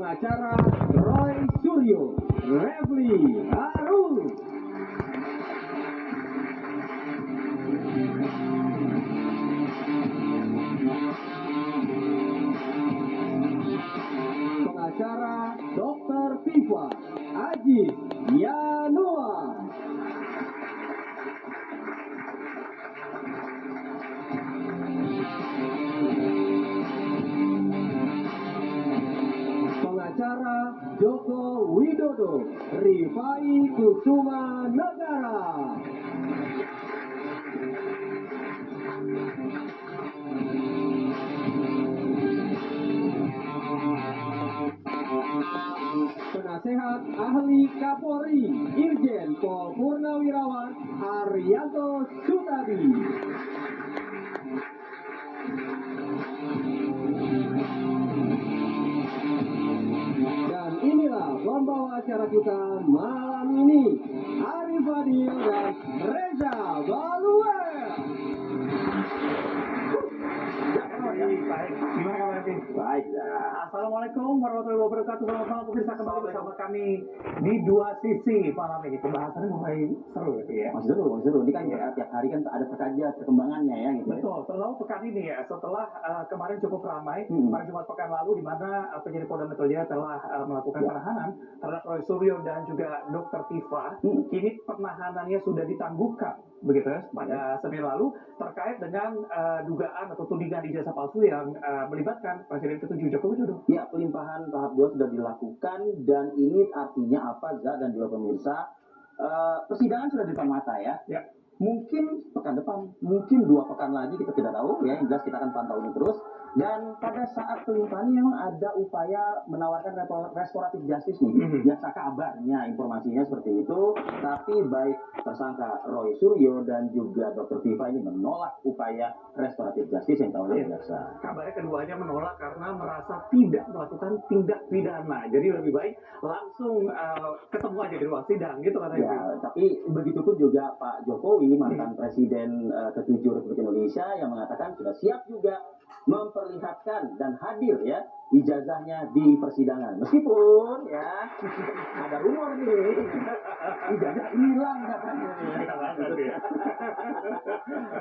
pengacara Roy Suryo, Refli Harun. Pengacara Dr. Tifa Aji Yanua. Pengacara Joko Widodo, Rifai Kusuma Negara. Penasehat Ahli Kapolri, Irjen Pol Purnawirawan Arianto Sutadi. Dan inilah pembawa acara kita malam ini, Arif Fadil dan Reza Baluel. Baik. Gimana kabar, Tim? Baik. Assalamualaikum warahmatullahi wabarakatuh. Selamat malam pemirsa, kembali bersama kami di Dua Sisi malam ini. Pembahasannya mulai seru gitu ya. Masih seru. Ini kan tiap hari kan ada saja perkembangannya ya gitu. Betul. Selalu pekan ini ya, setelah kemarin cukup ramai pada Jumat pekan lalu di mana penyidik Polda Metro Jaya telah melakukan penahanan terhadap Roy Suryo dan juga Dr. Tifa. Kini penahanannya sudah ditangguhkan begitu ya pada Senin lalu terkait dengan dugaan atau tudingan ijazah palsu yang melibatkan Presiden ke-7 Joko Widodo. Ya, pelimpahan tahap 2 sudah dilakukan dan ini artinya apa, Za dan juga pemirsa? Persidangan sudah di depan mata ya. Mungkin pekan depan, mungkin 2 pekan lagi, kita tidak tahu ya. Yang jelas kita akan pantau ini terus. Dan pada saat pelimpahan memang ada upaya menawarkan restoratif justice nih. Biasa kabarnya, informasinya seperti itu. Tapi baik tersangka Roy Suryo dan juga Dr. Tifa ini menolak upaya restoratif justice yang tahunan biasa. Kabarnya keduanya menolak karena merasa tidak melakukan tindak pidana. Jadi lebih baik langsung ketemu aja di ruang sidang gitu katanya. Ya, tapi begitupun juga Pak Jokowi, mantan Presiden ke-7 Republik Indonesia, yang mengatakan sudah siap juga memperlihatkan dan hadir ya ijazahnya di persidangan. Meskipun ya ada rumor nih ijazah hilang katanya.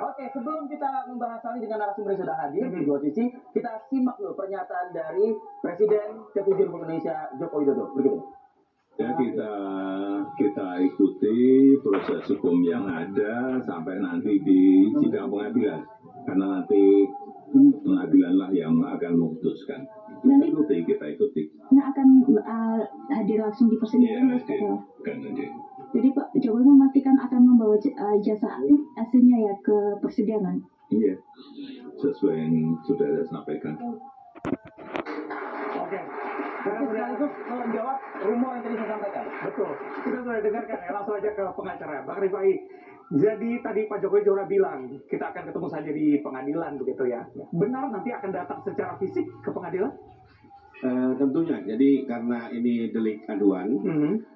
Oke, sebelum kita membahas hal ini dengan narasumber yang sudah hadir di Dua Sisi, kita simak dulu pernyataan dari Presiden ke-7 Republik Indonesia Joko Widodo. Begitu. Ya, kita ikuti proses hukum yang ada sampai nanti di sidang pengadilan, karena nanti pengadilanlah yang akan memutuskan. Kita ikuti. Nah, akan hadir langsung di persidangan. Jadi Pak Jokowi memastikan akan membawa jasa aslinya ya ke persidangan. Iya, sesuai yang sudah saya sampaikan. Oke. Karena sekaligus menjawab rumor yang tadi saya sampaikan. Betul. Kita sudah dengarkan ya, langsung aja ke pengacara. Bang Rifai, jadi tadi Pak Jokowi juga bilang, kita akan ketemu saja di pengadilan begitu ya. Benar nanti akan datang secara fisik ke pengadilan? Tentunya, jadi karena ini delik aduan,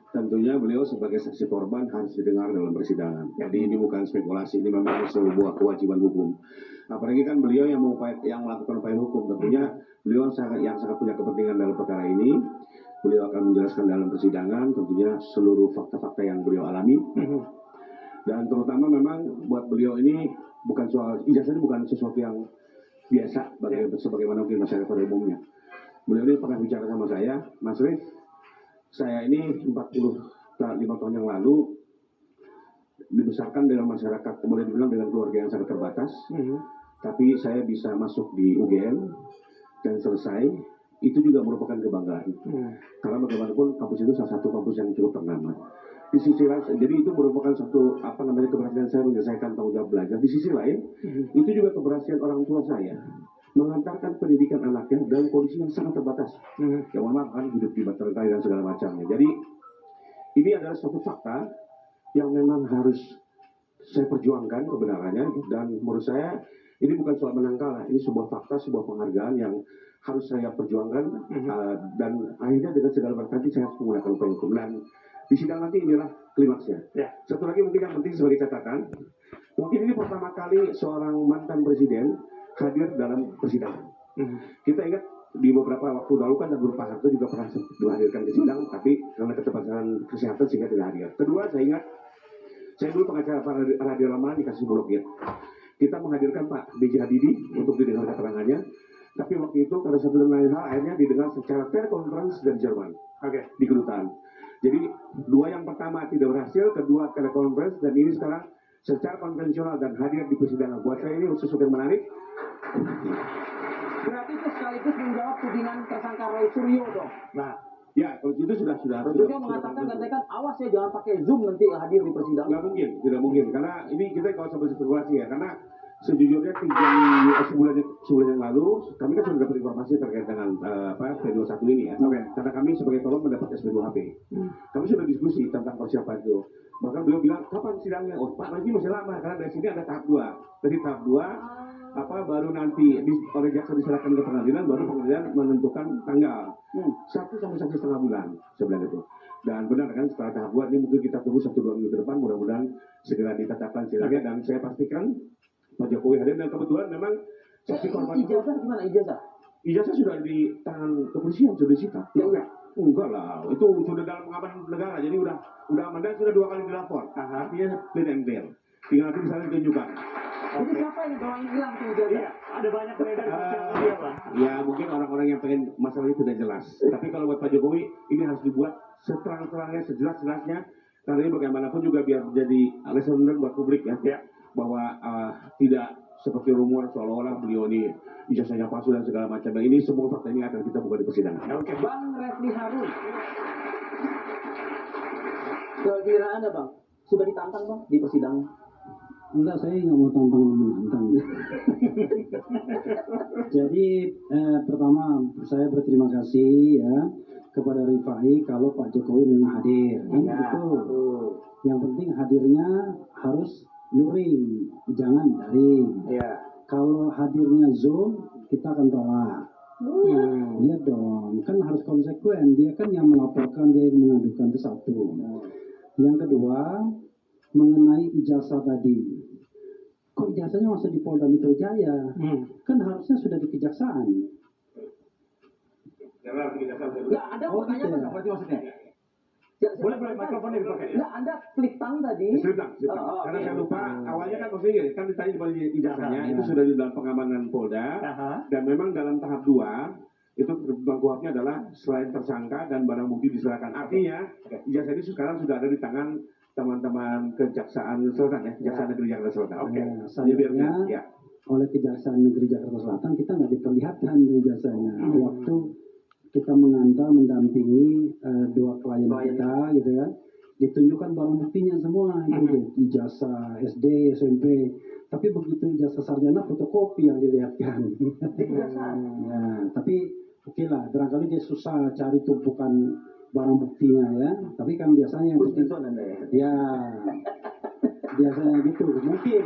tentunya beliau sebagai saksi korban harus didengar dalam persidangan. Jadi ini bukan spekulasi, ini memang sebuah kewajiban hukum. Apalagi kan beliau yang melakukan upaya hukum, tentunya beliau yang sangat punya kepentingan dalam perkara ini. Beliau akan menjelaskan dalam persidangan tentunya seluruh fakta-fakta yang beliau alami. Dan terutama memang buat beliau ini bukan soal ijazah, ini bukan sesuatu yang biasa sebagaimana mungkin masyarakat pada umumnya. Beliau ini pernah bicara sama saya, Mas Rif, saya ini 45 tahun yang lalu dibesarkan dengan masyarakat, boleh dibilang dengan keluarga yang sangat terbatas, tapi saya bisa masuk di UGM dan selesai, itu juga merupakan kebanggaan. Karena bagaimanapun kampus itu salah satu kampus yang cukup ternama. Di sisi lain, jadi itu merupakan satu keberhasilan saya menyelesaikan tanggung jawab belajar. Di sisi lain, itu juga keberhasilan orang tua saya mengantarkan pendidikan anaknya dalam kondisi yang sangat terbatas. Ya mohon maaf kan, hidup di Baterai dan segala macamnya. Jadi ini adalah suatu fakta yang memang harus saya perjuangkan kebenarannya, dan menurut saya ini bukan soal menang kalah, ini sebuah fakta, sebuah penghargaan yang harus saya perjuangkan, dan akhirnya dengan segala berkati saya harus menggunakan upaya hukum. Dan di sidang nanti inilah klimaksnya. Satu lagi mungkin yang penting sebagai catatan, mungkin ini pertama kali seorang mantan presiden hadir dalam persidangan. Kita ingat di beberapa waktu lalu kan Pak Harto juga pernah dihadirkan ke sidang, tapi karena keterbatasan kesehatan sehingga tidak hadir. Kedua, saya ingat, saya dulu pengacara Radio Lama di kasus Bulog ya. Kita menghadirkan Pak B.J. Habibie untuk didengar keterangannya, tapi waktu itu karena satu dan lain hal akhirnya didengar secara telekonferensi dari Jerman, di kedutaan. Jadi dua yang pertama tidak berhasil, kedua telekonferensi, dan ini sekarang secara konvensional dan hadir di persidangan. Buat saya ini sesuatu yang menarik. Berarti itu sekaligus menjawab tudingan tersangka Roy Suryo dong. Nah, ya kalau itu sudah. Roy Suryo mengatakan katanya awas ya jangan pakai Zoom nanti hadir di persidangan. Nggak mungkin, tidak mungkin. Karena ini kita kalau sampai spekulasi ya, karena sejujurnya sebulan yang lalu kami kan sudah dapat informasi terkait dengan P21 ini ya. Karena kami sebagai tolong mendapat SP2HP. Kami sudah diskusi tentang persiapan itu. Bahkan beliau bilang kapan sidangnya? Oh Pak, nanti masih lama karena dari sini ada tahap 2. Dari tahap 2 baru nanti oleh jaksa diserahkan ke pengadilan, baru pengadilan menentukan tanggal 1 sampai 1,5 bulan sebenarnya itu. Dan benar kan setelah tahap 2 ini mungkin kita tunggu 1-2 minggu ke depan, mudah-mudahan segera ditetapkan sidangnya. Dan saya pastikan Pak Jokowi hadir, dan kebetulan memang saksi korban ijazah gimana ijazah? Ijazah sudah di tangan kepolisian, sudah disita. Ya enggak lah, itu sudah dalam pengaman negara, jadi udah aman dan sudah 2 kali dilapor. Artinya clean and clear. Tinggal nanti misalnya ditunjukkan. Jadi siapa yang kalau hilang tuh ijazah? Ada banyak beredar di sosial media, Pak. Ya mungkin orang-orang yang pengen masalah itu tidak jelas. Tapi kalau buat Pak Jokowi ini harus dibuat seterang-terangnya, sejelas-jelasnya. Karena ini bagaimanapun juga biar menjadi lesson learned buat publik ya. Bahwa tidak seperti rumor seolah-olah beliau ini ijazahnya palsu dan segala macam. Dan ini semua fakta ini akan kita buka di persidangan. Oke, Bang Refli Harun. Kira-kira Anda Bang, sudah ditantang Bang di persidangan? Enggak, saya nggak mau tantang. Jadi pertama saya berterima kasih ya kepada Rifai kalau Pak Jokowi memang hadir. Itu yang penting hadirnya harus luring, jangan daring. Kalau hadirnya Zoom kita akan tolak. Iya dong, kan harus konsekuen. Dia kan yang melaporkan, dia yang mengadukan, itu satu. Yang kedua, mengenai ijazah tadi. Kok ijazahnya masih di Polda Metro Jaya? Kan harusnya sudah di kejaksaan. Ya, Anda mau tanya apa? Berarti maksudnya? Boleh mikrofonnya dipakai. Ya, Anda klik tang tadi. Karena saya lupa, awalnya kan maksudnya kan ditanya di balik ijazahnya, itu sudah di dalam pengamanan Polda, dan memang dalam tahap 2, itu ketentuan kuhapnya adalah selain tersangka dan barang bukti diserahkan. Artinya, ijazah ini sekarang sudah ada di tangan teman-teman Kejaksaan Selatan ya, Kejaksaan Negeri Jakarta Selatan. Sayangnya oleh Kejaksaan Negeri Jakarta Selatan kita nggak diperlihatkan ijazahnya. Waktu kita mendampingi 2 klien kita gitu kan, ditunjukkan barang buktinya semua itu ijazah SD, SMP. Tapi begitu ijazah sarjana fotokopi yang dilihatkan. Ya, tapi oke lah, barangkali dia susah cari tumpukan barang buktinya ya, tapi kan biasanya yang penting ya biasanya gitu, mungkin.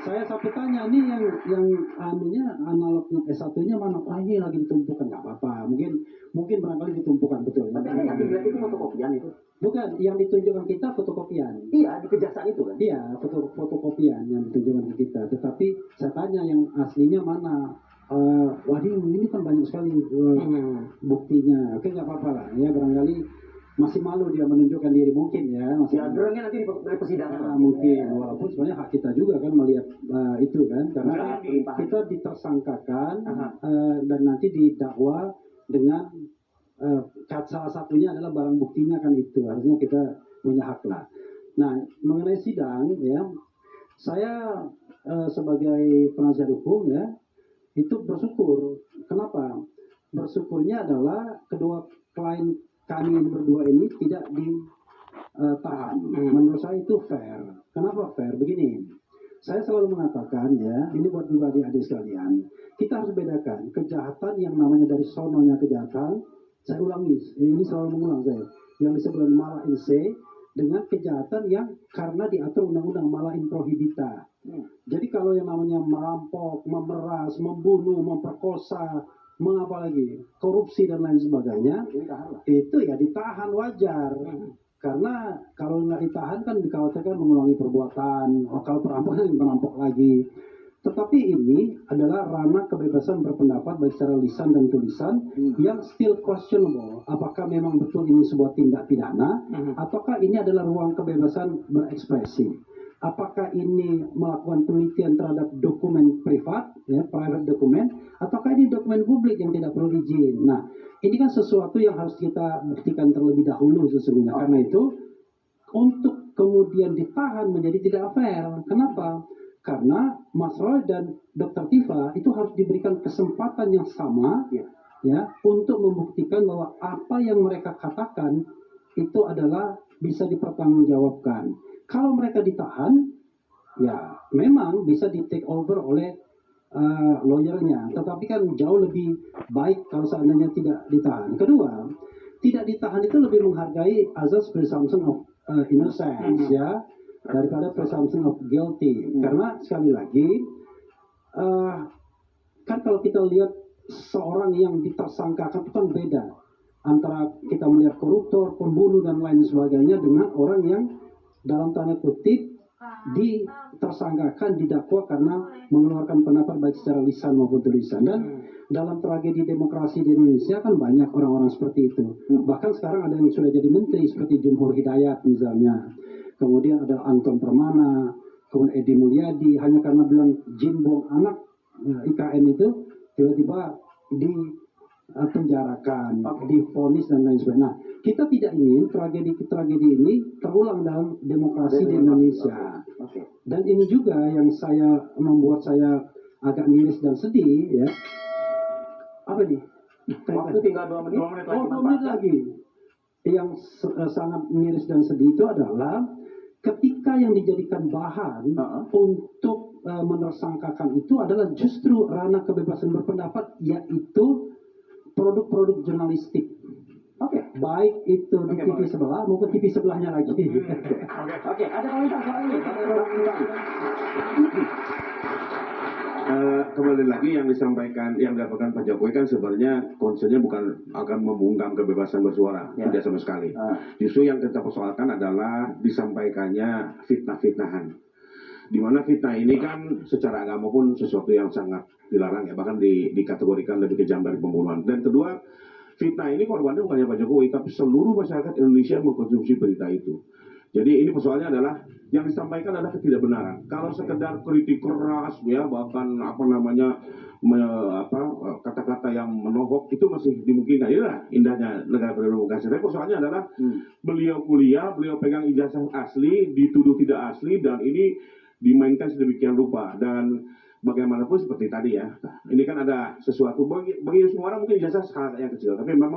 Saya sampai tanya nih yang anunya analog S1-nya mana lagi ditumpukan, nggak apa-apa, mungkin barangkali ditumpukan betul. Tapi yang dilihat itu fotokopian itu? Bukan, yang ditunjukkan kita fotokopian. Iya, di kejaksaan itu kan? Iya, fotokopian yang ditunjukkan ke kita. Tetapi saya tanya yang aslinya mana? Waduh, ini kan banyak sekali buktinya. Oke, nggak apa-apa lah. Ya, barangkali masih malu dia menunjukkan diri mungkin ya. Ya, dorongnya nanti di persidangan. Mungkin, walaupun sebenarnya hak kita juga kan melihat itu kan. Karena kita ditersangkakan dan nanti didakwa dengan salah satunya adalah barang buktinya kan itu. Harusnya kita punya hak lah. Nah, mengenai sidang ya, saya sebagai penasihat hukum ya, itu bersyukur. Kenapa? Bersyukurnya adalah kedua klien kami berdua ini tidak ditahan. Menurut saya itu fair. Kenapa fair? Begini, saya selalu mengatakan ya, ini buat pribadi adik sekalian, kita harus bedakan kejahatan yang namanya dari sononya kejahatan. Saya ulangi, ini selalu mengulang saya, yang disebut mala in se, dengan kejahatan yang karena diatur undang-undang mala in prohibita. Jadi kalau yang namanya merampok, memeras, membunuh, memperkosa, mengapa lagi, korupsi dan lain sebagainya, itu ya ditahan wajar. Karena kalau nggak ditahan kan dikhawatirkan mengulangi perbuatan, kalau perampok kan merampok lagi. Tetapi ini adalah ranah kebebasan berpendapat baik secara lisan dan tulisan yang still questionable. Apakah memang betul ini sebuah tindak pidana ataukah ini adalah ruang kebebasan berekspresi? Apakah ini melakukan penelitian terhadap dokumen privat, ya, private dokumen, ataukah ini dokumen publik yang tidak perlu izin? Nah, ini kan sesuatu yang harus kita buktikan terlebih dahulu sesungguhnya. Karena itu, untuk kemudian ditahan menjadi tidak fair. Kenapa? Karena Mas Roy dan Dr. Tifa itu harus diberikan kesempatan yang sama ya untuk membuktikan bahwa apa yang mereka katakan itu adalah bisa dipertanggungjawabkan. Kalau mereka ditahan, ya memang bisa di take over oleh lawyernya, tetapi kan jauh lebih baik kalau seandainya tidak ditahan. Kedua, tidak ditahan itu lebih menghargai azas presumption of innocence ya daripada presumption of guilty. Karena sekali lagi kan kalau kita lihat seorang yang ditersangkakan itu kan beda antara kita melihat koruptor, pembunuh dan lain sebagainya dengan orang yang dalam tanda kutip ditersangkakan, didakwa karena mengeluarkan pendapat baik secara lisan maupun tulisan. Dan dalam tragedi demokrasi di Indonesia kan banyak orang-orang seperti itu. Bahkan sekarang ada yang sudah jadi menteri seperti Jumhur Hidayat misalnya. Kemudian ada Anton Permana, kemudian Edi Mulyadi, hanya karena bilang jin buang anak IKN itu tiba-tiba dipenjarakan, divonis dan lain sebagainya. Nah, kita tidak ingin tragedi ini terulang dalam demokrasi di Indonesia. Dan ini juga yang membuat saya agak miris dan sedih ya. Apa nih? Waktu tinggal 2 menit. 2 menit lagi. 2 menit lagi. Yang sangat miris dan sedih itu adalah ketika yang dijadikan bahan untuk menersangkakan itu adalah justru ranah kebebasan berpendapat, yaitu produk-produk jurnalistik. Baik itu di TV sebelah maupun TV sebelahnya lagi. Oke, ada komentar soal ini. Kembali lagi yang dilakukan Pak Jokowi kan sebenarnya concernnya bukan akan membungkam kebebasan bersuara, tidak sama sekali. Justru yang kita persoalkan adalah disampaikannya fitnah-fitnahan. Di mana fitnah ini kan secara agama pun sesuatu yang sangat dilarang ya, bahkan dikategorikan lebih kejam dari pembunuhan. Dan kedua, fitnah ini korbannya bukan hanya Pak Jokowi, tapi seluruh masyarakat Indonesia mengkonsumsi berita itu. Jadi ini persoalannya adalah yang disampaikan adalah ketidakbenaran. Kalau sekedar kritik keras ya, bahkan kata-kata yang menohok itu masih dimungkinkan. Inilah indahnya negara berdemokrasi. Tapi persoalannya adalah beliau kuliah, beliau pegang ijazah asli, dituduh tidak asli, dan ini dimainkan sedemikian rupa. Dan bagaimanapun seperti tadi ya, ini kan ada sesuatu bagi semua orang mungkin ijazah sangat yang kecil, tapi memang